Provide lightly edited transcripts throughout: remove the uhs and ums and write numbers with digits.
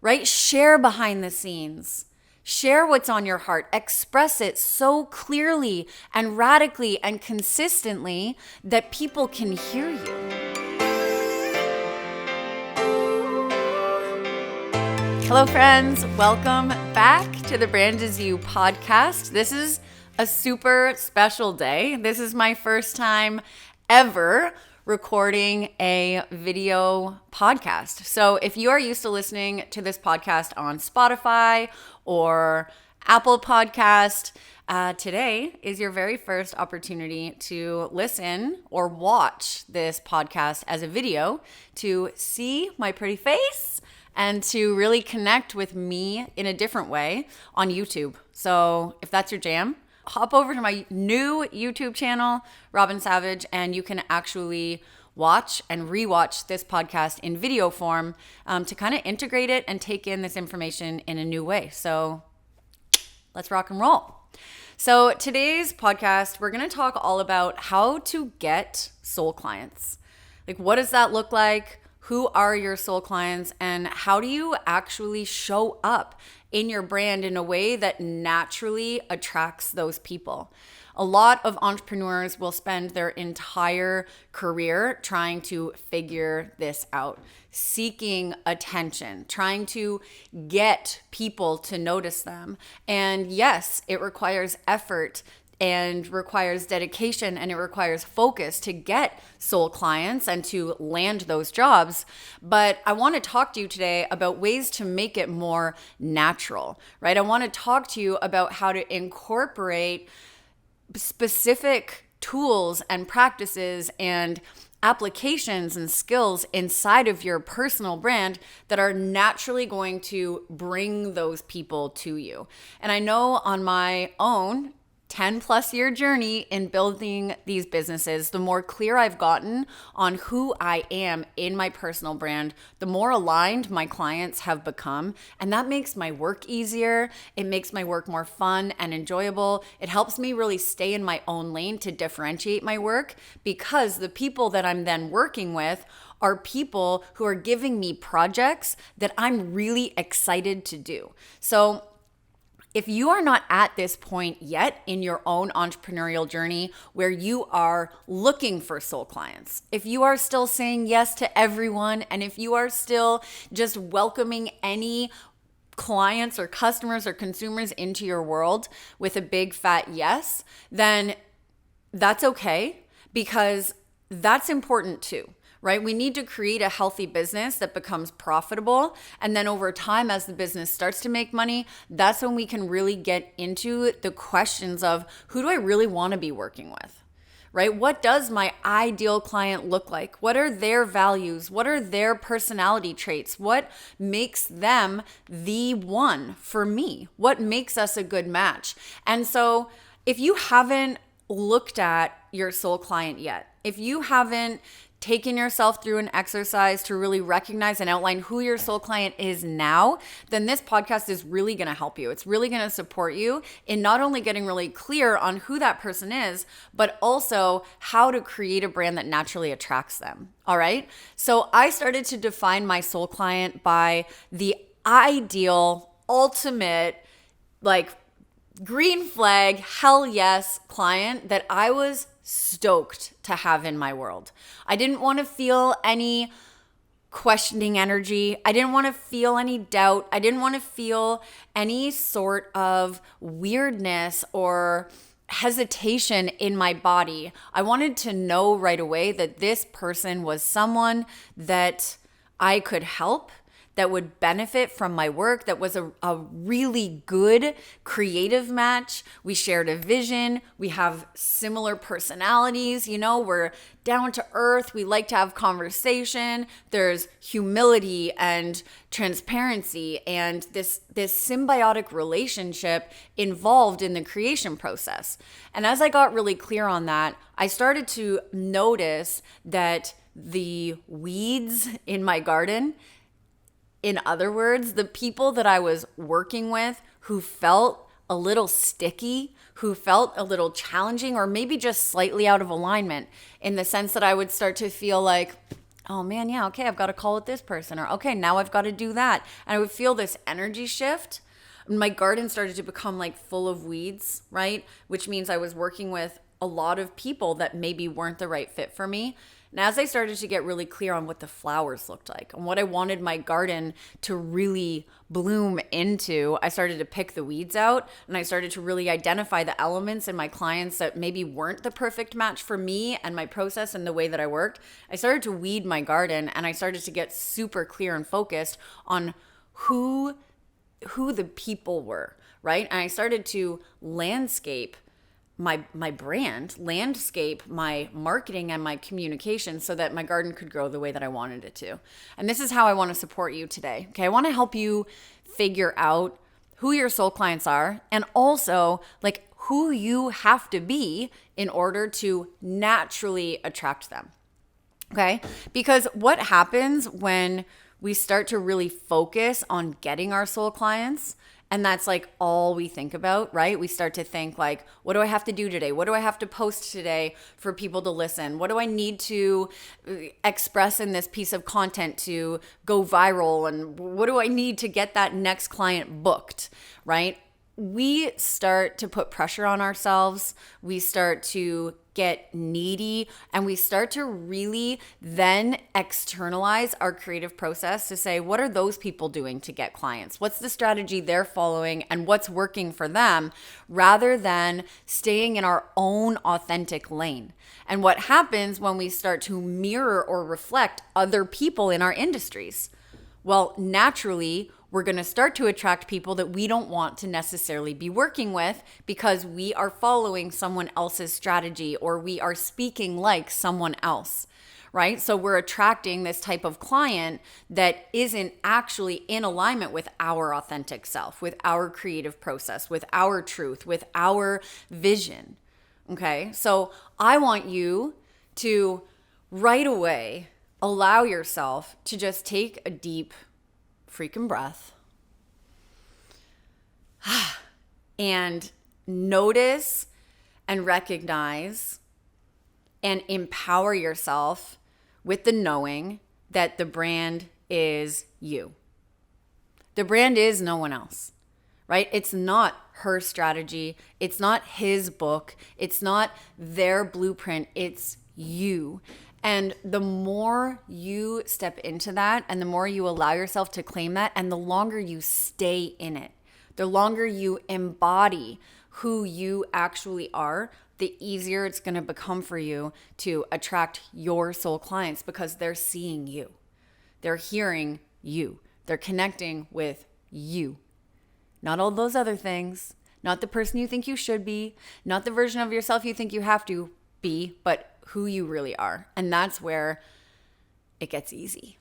right? Share behind the scenes. Share what's on your heart. Express it so clearly and radically and consistently that people can hear you. Hello, friends. Welcome back to the Branded You podcast. This is a super special day. This is my first time ever recording a video podcast. So if you are used to listening to this podcast on Spotify or Apple Podcast, today is your very first opportunity to listen or watch this podcast as a video to see my pretty face and to really connect with me in a different way on YouTube. So if that's your jam, hop over to my new YouTube channel, Robin Savage, and you can actually watch and rewatch this podcast in video form to kind of integrate it and take in this information in a new way. So let's rock and roll. So today's podcast, we're going to talk all about how to get soul clients. Like, what does that look like? Who are your soul clients, and how do you actually show up in your brand in a way that naturally attracts those people? A lot of entrepreneurs will spend their entire career trying to figure this out, seeking attention, trying to get people to notice them. And yes, it requires effort and requires dedication, and it requires focus to get soul clients and to land those jobs. But I want to talk to you today about ways to make it more natural, right? I want to talk to you about how to incorporate specific tools and practices and applications and skills inside of your personal brand that are naturally going to bring those people to you. And I know on my own 10 plus year journey in building these businesses, the more clear I've gotten on who I am in my personal brand, the more aligned my clients have become. And that makes my work easier. It makes my work more fun and enjoyable. It helps me really stay in my own lane to differentiate my work, because the people that I'm then working with are people who are giving me projects that I'm really excited to do. So if you are not at this point yet in your own entrepreneurial journey where you are looking for soul clients, if you are still saying yes to everyone, and if you are still just welcoming any clients or customers or consumers into your world with a big fat yes, then that's okay, because that's important too. Right? We need to create a healthy business that becomes profitable. And then over time, as the business starts to make money, that's when we can really get into the questions of, who do I really want to be working with? Right? What does my ideal client look like? What are their values? What are their personality traits? What makes them the one for me? What makes us a good match? And so if you haven't looked at your soul client yet, if you haven't taking yourself through an exercise to really recognize and outline who your soul client is now, then this podcast is really going to help you. It's really going to support you in not only getting really clear on who that person is, but also how to create a brand that naturally attracts them. All right. So I started to define my soul client by the ideal, ultimate, like green flag, hell yes client that I was stoked to have in my world. I didn't want to feel any questioning energy. I didn't want to feel any doubt. I didn't want to feel any sort of weirdness or hesitation in my body. I wanted to know right away that this person was someone that I could help, that would benefit from my work, that was a really good creative match. We shared a vision. We have similar personalities. You know, we're down to earth. We like to have conversation. There's humility and transparency and this symbiotic relationship involved in the creation process. And as I got really clear on that, I started to notice that the weeds in my garden, in other words, the people that I was working with who felt a little sticky, who felt a little challenging, or maybe just slightly out of alignment, in the sense that I would start to feel like, oh man, yeah, okay, I've got to call with this person, or okay, now I've got to do that. And I would feel this energy shift. My garden started to become like full of weeds, right? Which means I was working with a lot of people that maybe weren't the right fit for me. And as I started to get really clear on what the flowers looked like and what I wanted my garden to really bloom into, I started to pick the weeds out, and I started to really identify the elements in my clients that maybe weren't the perfect match for me and my process and the way that I worked. I started to weed my garden, and I started to get super clear and focused on who the people were, right? And I started to landscape my brand, landscape my marketing and my communication so that my garden could grow the way that I wanted it to. And this is how I want to support you today. Okay, I want to help you figure out who your soul clients are, and also like who you have to be in order to naturally attract them. Okay? Because what happens when we start to really focus on getting our soul clients, and that's like all we think about, right? We start to think like, what do I have to do today? What do I have to post today for people to listen? What do I need to express in this piece of content to go viral? And what do I need to get that next client booked, right? We start to put pressure on ourselves. We start to get needy, and we start to really then externalize our creative process to say, what are those people doing to get clients? What's the strategy they're following and what's working for them, rather than staying in our own authentic lane. And what happens when we start to mirror or reflect other people in our industries? Well, naturally, we're going to start to attract people that we don't want to necessarily be working with because we are following someone else's strategy or we are speaking like someone else, right? So we're attracting this type of client that isn't actually in alignment with our authentic self, with our creative process, with our truth, with our vision, okay? So I want you to right away allow yourself to just take a deep freaking breath and notice and recognize and empower yourself with the knowing that the brand is you. The brand is no one else, right? It's not her strategy. It's not his book. It's not their blueprint. It's you. And the more you step into that and the more you allow yourself to claim that, and the longer you stay in it, the longer you embody who you actually are, the easier it's going to become for you to attract your soul clients, because they're seeing you. They're hearing you. They're connecting with you. Not all those other things, not the person you think you should be, not the version of yourself you think you have to be, but who you really are. And that's where it gets easy,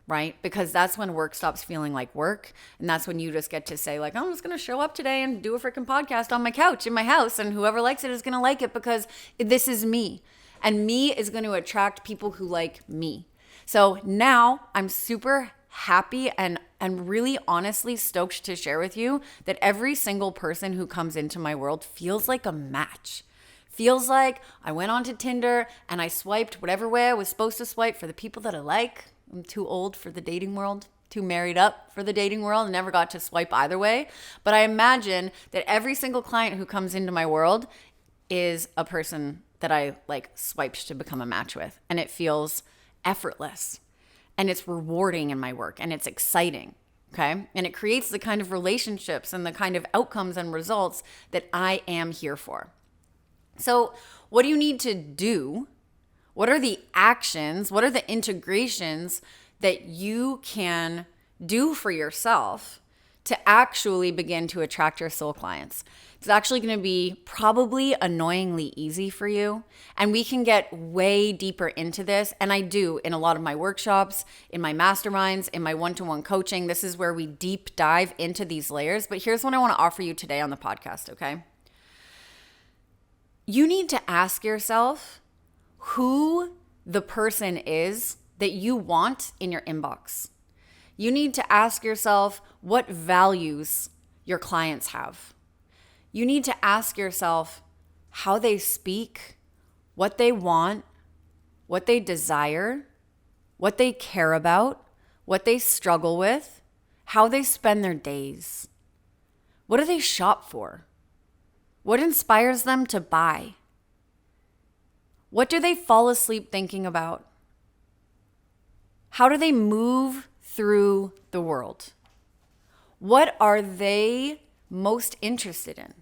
right? Because that's when work stops feeling like work. And that's when you just get to say like, oh, I'm just going to show up today and do a freaking podcast on my couch in my house. And whoever likes it is going to like it because this is me. And me is going to attract people who like me. So now I'm super happy and really honestly stoked to share with you that every single person who comes into my world feels like a match. Feels like I went onto Tinder and I swiped whatever way I was supposed to swipe for the people that I like. I'm too old for the dating world, too married up for the dating world, and never got to swipe either way. But I imagine that every single client who comes into my world is a person that I like swiped to become a match with. And it feels effortless and it's rewarding in my work and it's exciting. Okay. And it creates the kind of relationships and the kind of outcomes and results that I am here for. So what do you need to do? What are the actions? What are the integrations that you can do for yourself to actually begin to attract your soul clients? It's actually going to be probably annoyingly easy for you. And we can get way deeper into this. And I do in a lot of my workshops, in my masterminds, in my one-to-one coaching. This is where we deep dive into these layers. But here's what I want to offer you today on the podcast, okay? You need to ask yourself who the person is that you want in your inbox. You need to ask yourself what values your clients have. You need to ask yourself how they speak, what they want, what they desire, what they care about, what they struggle with, how they spend their days. What do they shop for? What inspires them to buy? What do they fall asleep thinking about? How do they move through the world? What are they most interested in?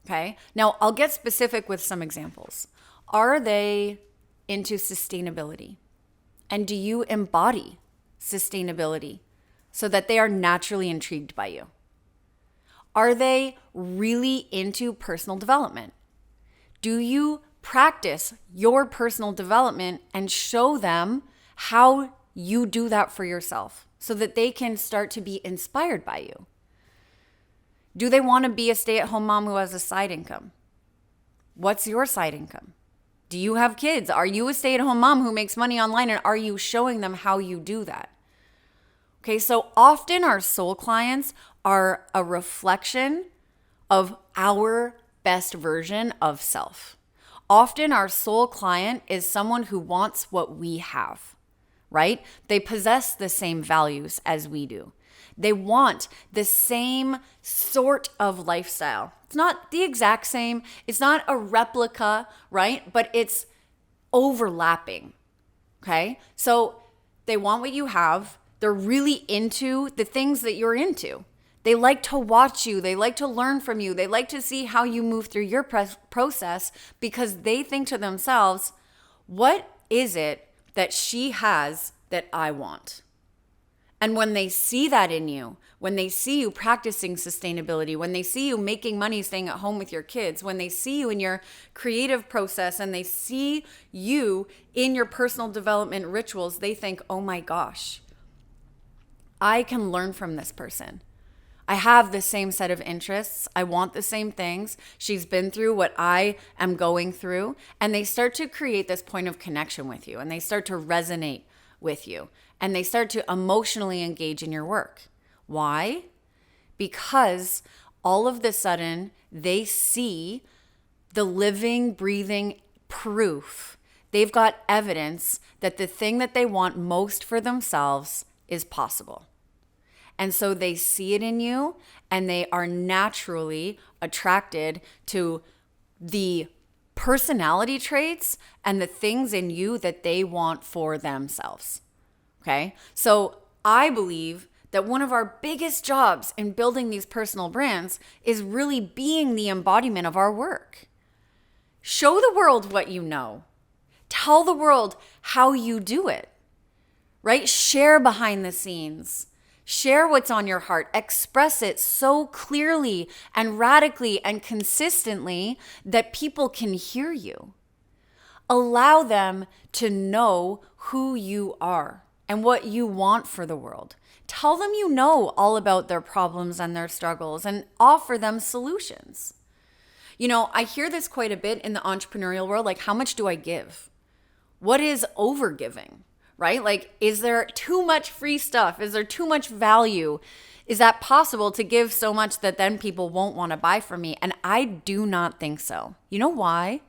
Okay. Now I'll get specific with some examples. Are they into sustainability? And do you embody sustainability so that they are naturally intrigued by you? Are they really into personal development? Do you practice your personal development and show them how you do that for yourself so that they can start to be inspired by you? Do they want to be a stay-at-home mom who has a side income? What's your side income? Do you have kids? Are you a stay-at-home mom who makes money online, and are you showing them how you do that? Okay, so often our soul clients are a reflection of our best version of self. Often our soul client is someone who wants what we have, right? They possess the same values as we do. They want the same sort of lifestyle. It's not the exact same. It's not a replica, right? But it's overlapping, okay? So they want what you have. They're really into the things that you're into. They like to watch you. They like to learn from you. They like to see how you move through your process because they think to themselves, what is it that she has that I want? And when they see that in you, when they see you practicing sustainability, when they see you making money staying at home with your kids, when they see you in your creative process and they see you in your personal development rituals, they think, oh my gosh, I can learn from this person. I have the same set of interests. I want the same things. She's been through what I am going through. And they start to create this point of connection with you, and they start to resonate with you, and they start to emotionally engage in your work. Why? Because all of the sudden they see the living, breathing proof. They've got evidence that the thing that they want most for themselves is possible. And so they see it in you, and they are naturally attracted to the personality traits and the things in you that they want for themselves. Okay? So I believe that one of our biggest jobs in building these personal brands is really being the embodiment of our work. Show the world what you know. Tell the world how you do it, right? Share behind the scenes. Share what's on your heart. Express it so clearly and radically and consistently that people can hear you. Allow them to know who you are and what you want for the world. Tell them you know all about their problems and their struggles and offer them solutions. You know, I hear this quite a bit in the entrepreneurial world, like, how much do I give? What is overgiving? Right? Like, is there too much free stuff? Is there too much value? Is that possible to give so much that then people won't want to buy from me? And I do not think so. You know why?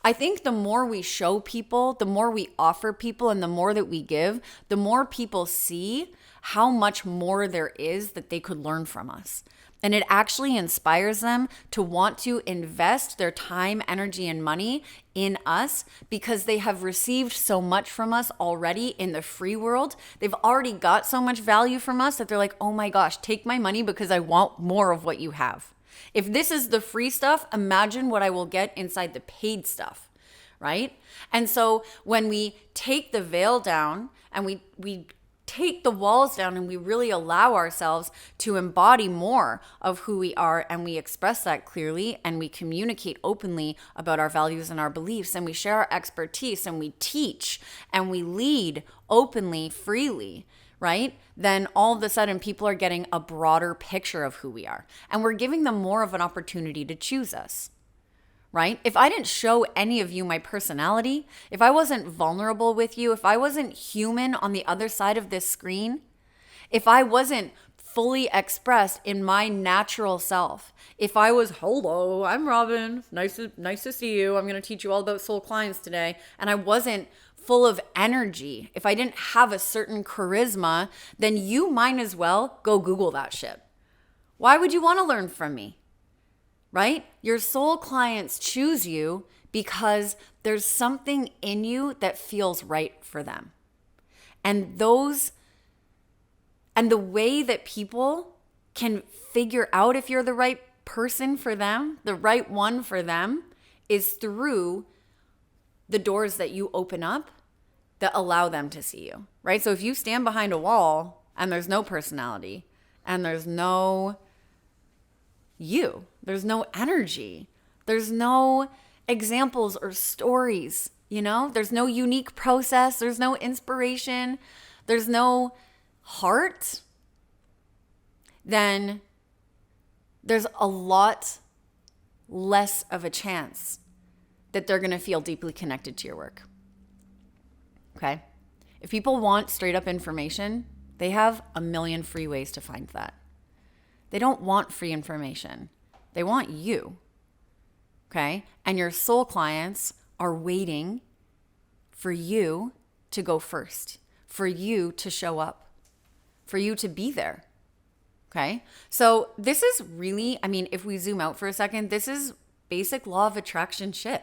I think the more we show people, the more we offer people, and the more that we give, the more people see how much more there is that they could learn from us. And it actually inspires them to want to invest their time, energy, and money in us because they have received so much from us already in the free world. They've already got so much value from us that they're like, oh my gosh, take my money because I want more of what you have. If this is the free stuff, imagine what I will get inside the paid stuff, right? And so when we take the veil down and we take the walls down and we really allow ourselves to embody more of who we are, and we express that clearly, and we communicate openly about our values and our beliefs, and we share our expertise, and we teach and we lead openly, freely, right? Then all of a sudden people are getting a broader picture of who we are, and we're giving them more of an opportunity to choose us. Right? If I didn't show any of you my personality, if I wasn't vulnerable with you, if I wasn't human on the other side of this screen, if I wasn't fully expressed in my natural self, if I was, hello, I'm Robin, nice to see you, I'm going to teach you all about soul clients today, and I wasn't full of energy, if I didn't have a certain charisma, then you might as well go Google that shit. Why would you want to learn from me? Right? Your soul clients choose you because there's something in you that feels right for them. And the way that people can figure out if you're the right person for them, the right one for them, is through the doors that you open up that allow them to see you, right? So if you stand behind a wall and there's no personality and there's no there's no energy, there's no examples or stories, there's no unique process, there's no inspiration, there's no heart, then there's a lot less of a chance that they're going to feel deeply connected to your work. Okay? If people want straight up information, they have a million free ways to find that. They don't want free information. They want you. Okay? And your soul clients are waiting for you to go first, for you to show up, for you to be there. Okay? So this is really, if we zoom out for a second, this is basic law of attraction shit,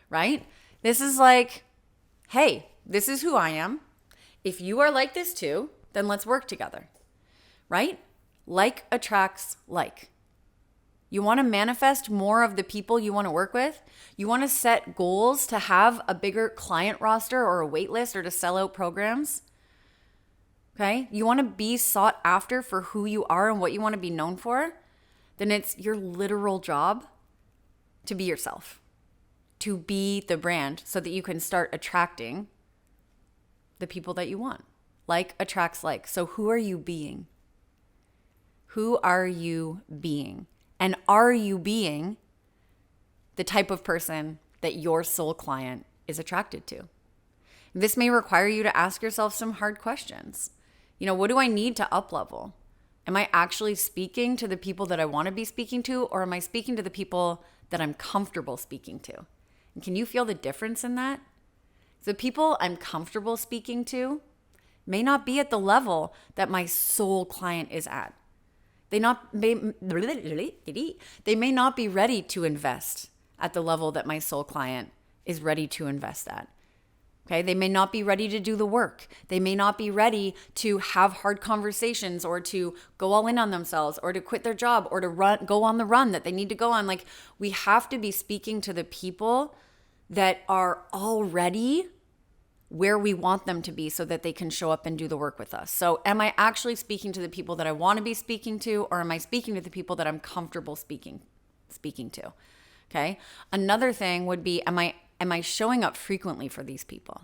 right? This is like, hey, this is who I am. If you are like this too, then let's work together, right? Like attracts like. You want to manifest more of the people you want to work with? You want to set goals to have a bigger client roster or a wait list or to sell out programs? Okay? You want to be sought after for who you are and what you want to be known for? Then it's your literal job to be yourself, to be the brand so that you can start attracting the people that you want. Like attracts like. So who are you being? Who are you being? And are you being the type of person that your soul client is attracted to? This may require you to ask yourself some hard questions. What do I need to up level? Am I actually speaking to the people that I want to be speaking to, or am I speaking to the people that I'm comfortable speaking to? And can you feel the difference in that? The people I'm comfortable speaking to may not be at the level that my soul client is at. They may not be ready to invest at the level that my soul client is ready to invest at. Okay, they may not be ready to do the work. They may not be ready to have hard conversations or to go all in on themselves or to quit their job or to go on the run that they need to go on. Like, we have to be speaking to the people that are already where we want them to be so that they can show up and do the work with us. So am I actually speaking to the people that I want to be speaking to, or am I speaking to the people that I'm comfortable speaking to? Okay. Another thing would be, am I showing up frequently for these people?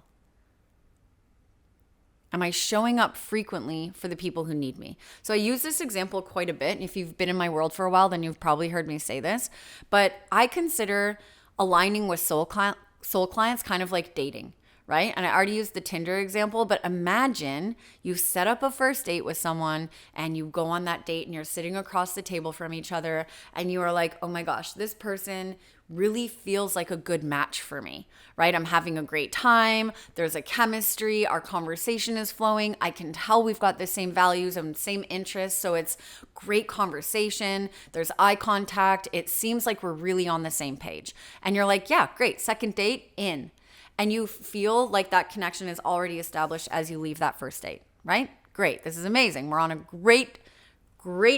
Am I showing up frequently for the people who need me? So I use this example quite a bit. And if you've been in my world for a while, then you've probably heard me say this. But I consider aligning with soul clients kind of like dating, right? And I already used the Tinder example, but imagine you set up a first date with someone and you go on that date and you're sitting across the table from each other and you are like, oh my gosh, this person really feels like a good match for me, right? I'm having a great time. There's a chemistry. Our conversation is flowing. I can tell we've got the same values and same interests. So it's great conversation. There's eye contact. It seems like we're really on the same page. And you're like, yeah, great. Second date in. And you feel like that connection is already established as you leave that first date, right? Great. This is amazing. We're on a great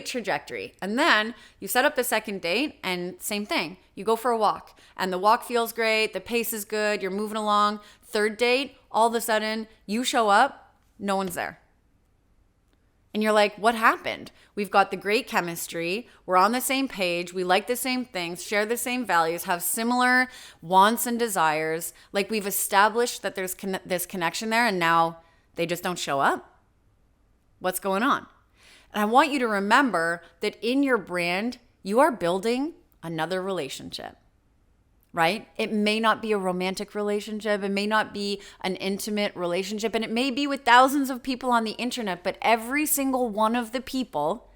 trajectory. And then you set up the second date and same thing. You go for a walk and the walk feels great. The pace is good. You're moving along. Third date, all of a sudden you show up, no one's there. And you're like, what happened? We've got the great chemistry. We're on the same page. We like the same things, share the same values, have similar wants and desires. Like, we've established that there's this connection there, and now they just don't show up. What's going on? And I want you to remember that in your brand, you are building another relationship, right? It may not be a romantic relationship. It may not be an intimate relationship. And it may be with thousands of people on the internet. But every single one of the people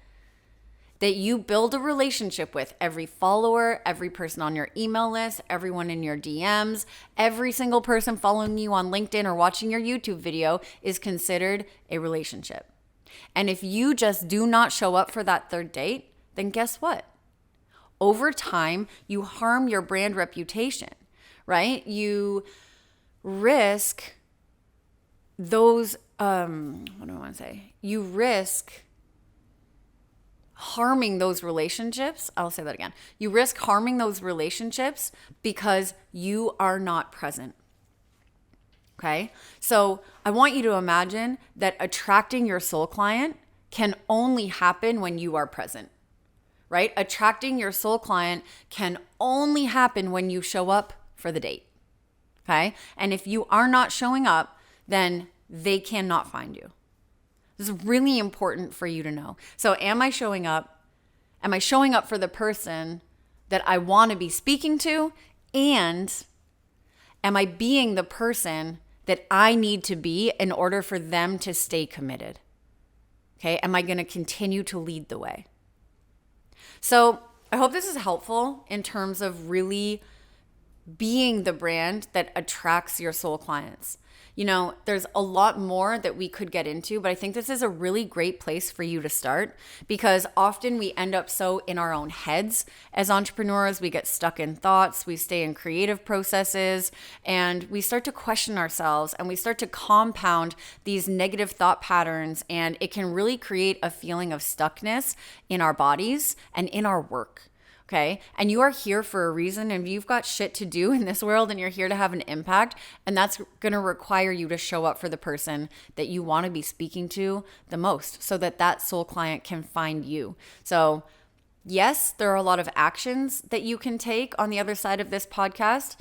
that you build a relationship with every follower, every person on your email list, everyone in your DMs, every single person following you on LinkedIn or watching your YouTube video is considered a relationship. And if you just do not show up for that third date, then guess what? Over time, you harm your brand reputation, right? You risk those, what do I want to say? You risk harming those relationships. I'll say that again. You risk harming those relationships because you are not present. Okay? So I want you to imagine that attracting your soul client can only happen when you are present, right? Attracting your soul client can only happen when you show up for the date. Okay? And if you are not showing up, then they cannot find you. This is really important for you to know. So am I showing up? Am I showing up for the person that I want to be speaking to? And am I being the person that I need to be in order for them to stay committed? Okay, am I going to continue to lead the way? So I hope this is helpful in terms of really being the brand that attracts your soul clients. You know, there's a lot more that we could get into, but I think this is a really great place for you to start because often we end up so in our own heads as entrepreneurs. We get stuck in thoughts, we stay in creative processes, and we start to question ourselves and we start to compound these negative thought patterns, and it can really create a feeling of stuckness in our bodies and in our work. Okay. And you are here for a reason, and you've got shit to do in this world, and you're here to have an impact. And that's going to require you to show up for the person that you want to be speaking to the most so that that soul client can find you. So yes, there are a lot of actions that you can take on the other side of this podcast.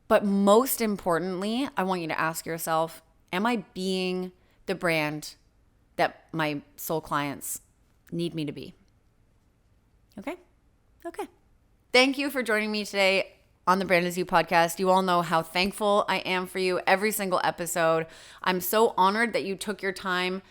But most importantly, I want you to ask yourself, am I being the brand that my soul clients need me to be? Okay. Okay. Thank you for joining me today on the Branded You podcast. You all know how thankful I am for you every single episode. I'm so honored that you took your time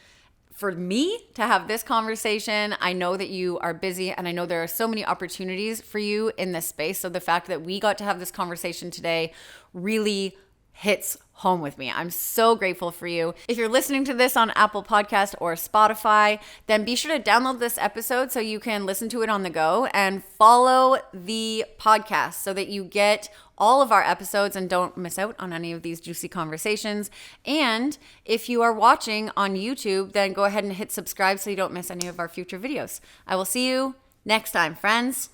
for me to have this conversation. I know that you are busy, and I know there are so many opportunities for you in this space. So the fact that we got to have this conversation today really hits home with me. I'm so grateful for you. If you're listening to this on Apple Podcast or Spotify, then be sure to download this episode so you can listen to it on the go, and follow the podcast so that you get all of our episodes and don't miss out on any of these juicy conversations. And if you are watching on YouTube, then go ahead and hit subscribe so you don't miss any of our future videos. I will see you next time, friends.